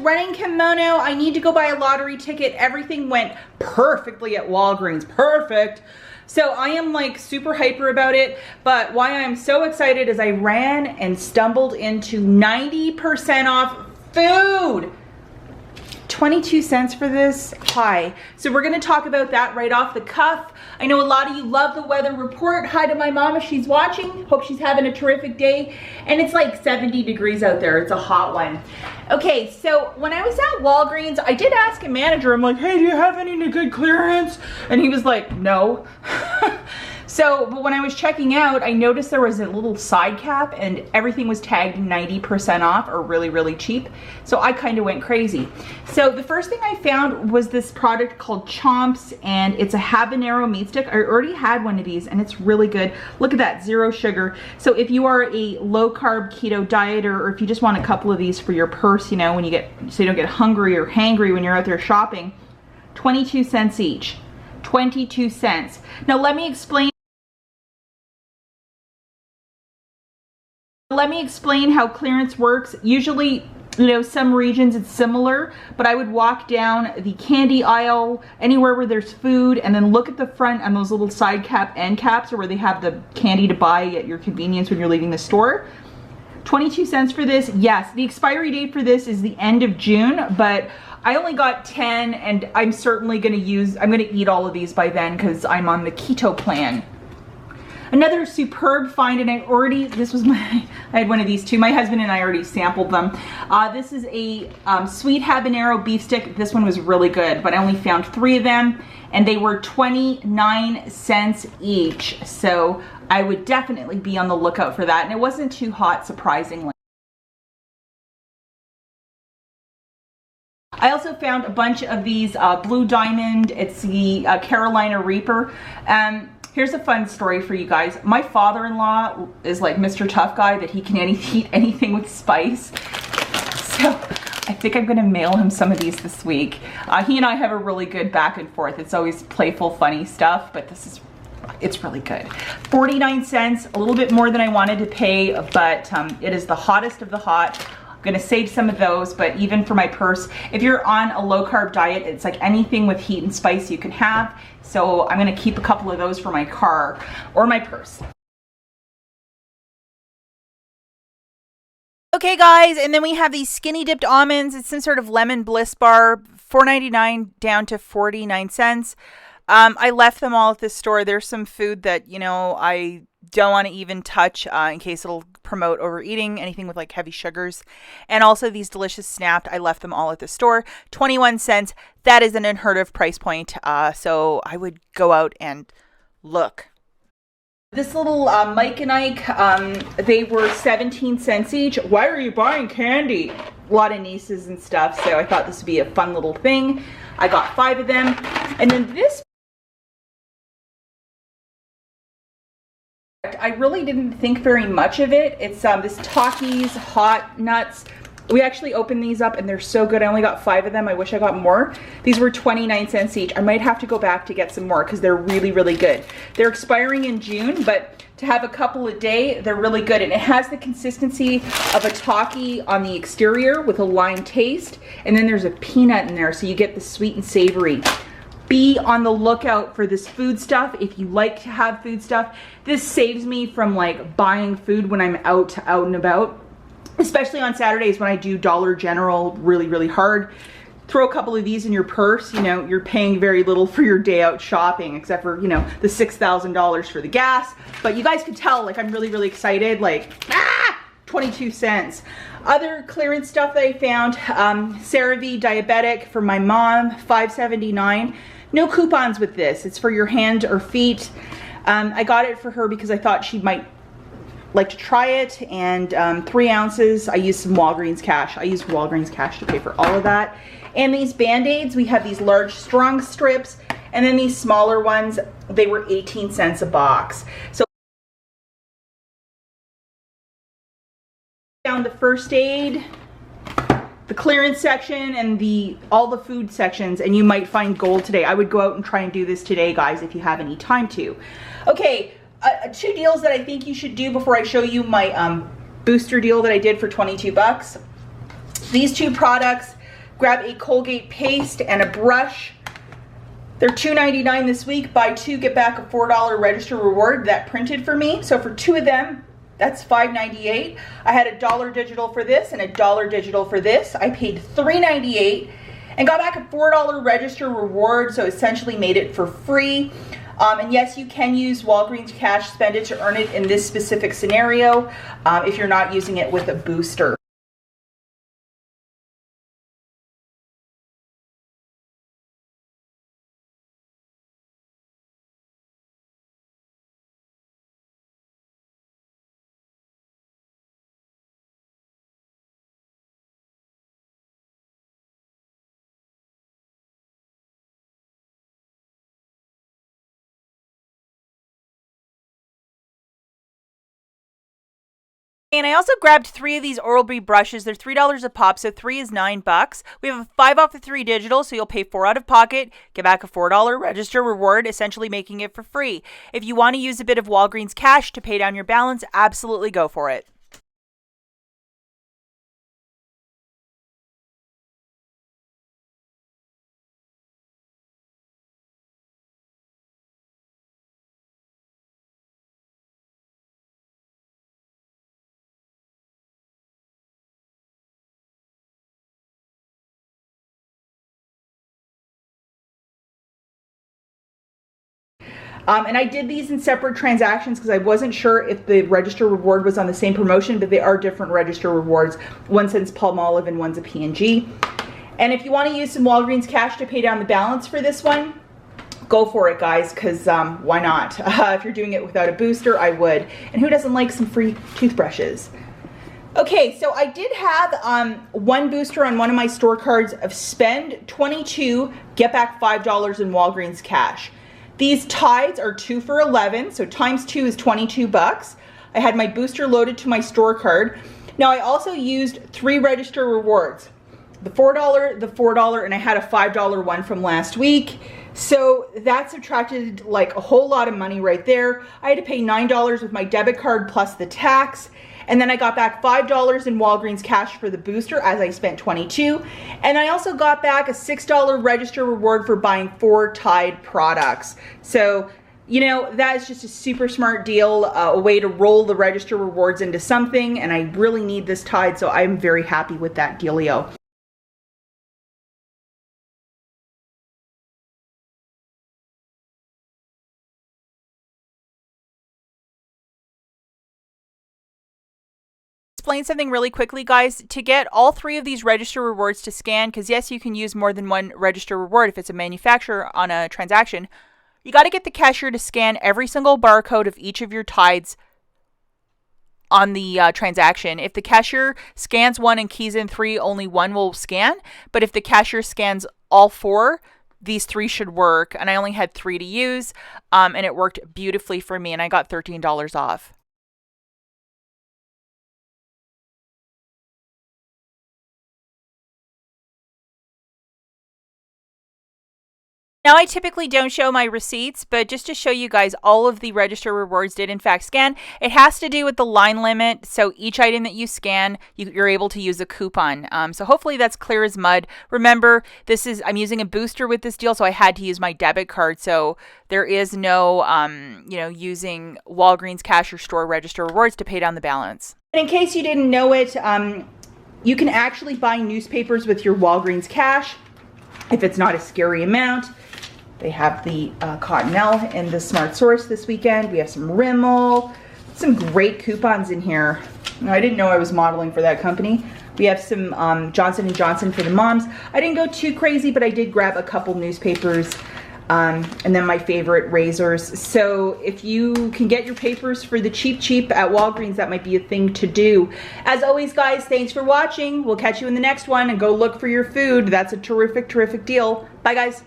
running kimono. I need to go buy a lottery ticket. Everything went perfectly at Walgreens, perfect. So I am like super hyper about it, but why I'm so excited is I ran and stumbled into 90% off food. 22 cents for this. Hi. So we're going to talk about that right off the cuff. I know a lot of you love the weather report. Hi to my mom if she's watching. Hope she's having a terrific day. And it's like 70 degrees out there. It's a hot one. Okay, so when I was at Walgreens, I did ask a manager, I'm like, hey, do you have any good clearance? And he was like, no. But when I was checking out, I noticed there was a little side cap and everything was tagged 90% off or really, really cheap. So I kind of went crazy. So the first thing I found was this product called Chomps, and it's a habanero meat stick. I already had one of these and it's really good. Look at that, 0 sugar. So if you are a low carb keto dieter, or if you just want a couple of these for your purse, you know, when you get, so you don't get hungry or hangry when you're out there shopping, 22 cents each. 22 cents. Now let me explain how clearance works. Usually, you know, some regions it's similar, but I would walk down the candy aisle, anywhere where there's food, and then look at the front on those little side cap end caps, or where they have the candy to buy at your convenience when you're leaving the store. 22 cents for this. Yes, the expiry date for this is the end of June, but I only got 10, and I'm certainly going to eat all of these by then because I'm on the keto plan. Another superb find, and I had one of these too. My husband and I already sampled them. This is a sweet habanero beef stick. This one was really good, but I only found 3 of them, and they were 29 cents each. So I would definitely be on the lookout for that, and it wasn't too hot, surprisingly. I also found a bunch of these Blue Diamond. It's the Carolina Reaper. Here's a fun story for you guys. My father-in-law is like Mr. Tough Guy, that he can eat anything with spice. So I think I'm gonna mail him some of these this week. He and I have a really good back and forth. It's always playful, funny stuff, but it's really good. 49 cents, a little bit more than I wanted to pay, but it is the hottest of the hot. I'm gonna save some of those, but even for my purse, if you're on a low carb diet, it's like anything with heat and spice you can have. So I'm gonna keep a couple of those for my car or my purse. Okay guys, and then we have these skinny dipped almonds. It's some sort of lemon bliss bar, $4.99 down to 49 cents. I left them all at this store. There's some food that, you know, I don't want to even touch in case it'll promote overeating, anything with like heavy sugars. And also these delicious Snapped, I left them all at the store. 21 cents. That is an unheard of price point. So I would go out and look. This little Mike and Ike, they were 17 cents each. Why are you buying candy? A lot of nieces and stuff, so I thought this would be a fun little thing. I got 5 of them. And then this, I really didn't think very much of it. It's this Takis Hot Nuts. We actually opened these up and they're so good. I only got 5 of them. I wish I got more. These were 29 cents each. I might have to go back to get some more because they're really, really good. They're expiring in June, but to have a couple a day, they're really good. And it has the consistency of a Taki on the exterior with a lime taste. And then there's a peanut in there, so you get the sweet and savory. Be on the lookout for this food stuff if you like to have food stuff. This saves me from like buying food when I'm out and about, especially on Saturdays when I do Dollar General really, really hard. Throw a couple of these in your purse. You know, you're paying very little for your day out shopping, except for, you know, the $6,000 for the gas. But you guys could tell, like, I'm really, really excited. Like, 22 cents. Other clearance stuff that I found, CeraVe Diabetic for my mom, $5.79. No coupons with this. It's for your hand or feet. I got it for her because I thought she might like to try it, and 3 ounces. I used some Walgreens cash. I used Walgreens cash to pay for all of that. And these Band-Aids, we have these large strong strips, and then these smaller ones, they were 18 cents a box. So down the first aid, the clearance section, and all the food sections, and you might find gold today. I would go out and try and do this today, guys, if you have any time to. Okay, 2 deals that I think you should do before I show you my booster deal that I did for 22 bucks. These 2 products, grab a Colgate paste and a brush. They're $2.99 this week. Buy two, get back a $4 register reward that printed for me. So for two of them, that's $5.98. I had $1 digital for this and $1 digital for this. I paid $3.98 and got back a $4 register reward, so essentially made it for free. And yes, you can use Walgreens cash, spend it to earn it in this specific scenario if you're not using it with a booster. And I also grabbed 3 of these Oral-B brushes. They're $3 a pop, so 3 is $9. We have a 5 off of 3 digital, so you'll pay 4 out of pocket, get back a $4 register reward, essentially making it for free. If you want to use a bit of Walgreens cash to pay down your balance, absolutely go for it. And I did these in separate transactions because I wasn't sure if the register reward was on the same promotion, but they are different register rewards. One says Palmolive and one's a P&G. And if you want to use some Walgreens cash to pay down the balance for this one, go for it, guys, because why not? If you're doing it without a booster, I would. And who doesn't like some free toothbrushes? Okay, so I did have one booster on one of my store cards of spend 22, get back $5 in Walgreens cash. These Tides are 2 for $11, so times 2 is 22 bucks. I had my booster loaded to my store card. Now I also used 3 register rewards. The $4, and I had a $5 one from last week. So that subtracted like a whole lot of money right there. I had to pay $9 with my debit card plus the tax. And then I got back $5 in Walgreens cash for the booster as I spent 22. And I also got back a $6 register reward for buying 4 Tide products. So, you know, that is just a super smart deal, a way to roll the register rewards into something. And I really need this Tide, so I'm very happy with that dealio. Explain something really quickly, guys. To get all 3 of these register rewards to scan, because yes, you can use more than one register reward if it's a manufacturer on a transaction, you got to get the cashier to scan every single barcode of each of your Tides on the transaction. If the cashier scans 1 and keys in 3, only 1 will scan. But if the cashier scans all 4, these 3 should work. And I only had 3 to use, and it worked beautifully for me, and I got $13 off. Now, I typically don't show my receipts, but just to show you guys, all of the register rewards did in fact scan. It has to do with the line limit, so each item that you scan, you're able to use a coupon. So hopefully that's clear as mud. Remember, I'm using a booster with this deal, so I had to use my debit card, so there is no, using Walgreens cash or store register rewards to pay down the balance. And in case you didn't know it, you can actually buy newspapers with your Walgreens cash if it's not a scary amount. They have the Cottonelle and the Smart Source this weekend. We have some Rimmel, some great coupons in here. I didn't know I was modeling for that company. We have some Johnson & Johnson for the moms. I didn't go too crazy, but I did grab a couple newspapers and then my favorite razors. So if you can get your papers for the cheap at Walgreens, that might be a thing to do. As always, guys, thanks for watching. We'll catch you in the next one, and go look for your food. That's a terrific deal. Bye, guys.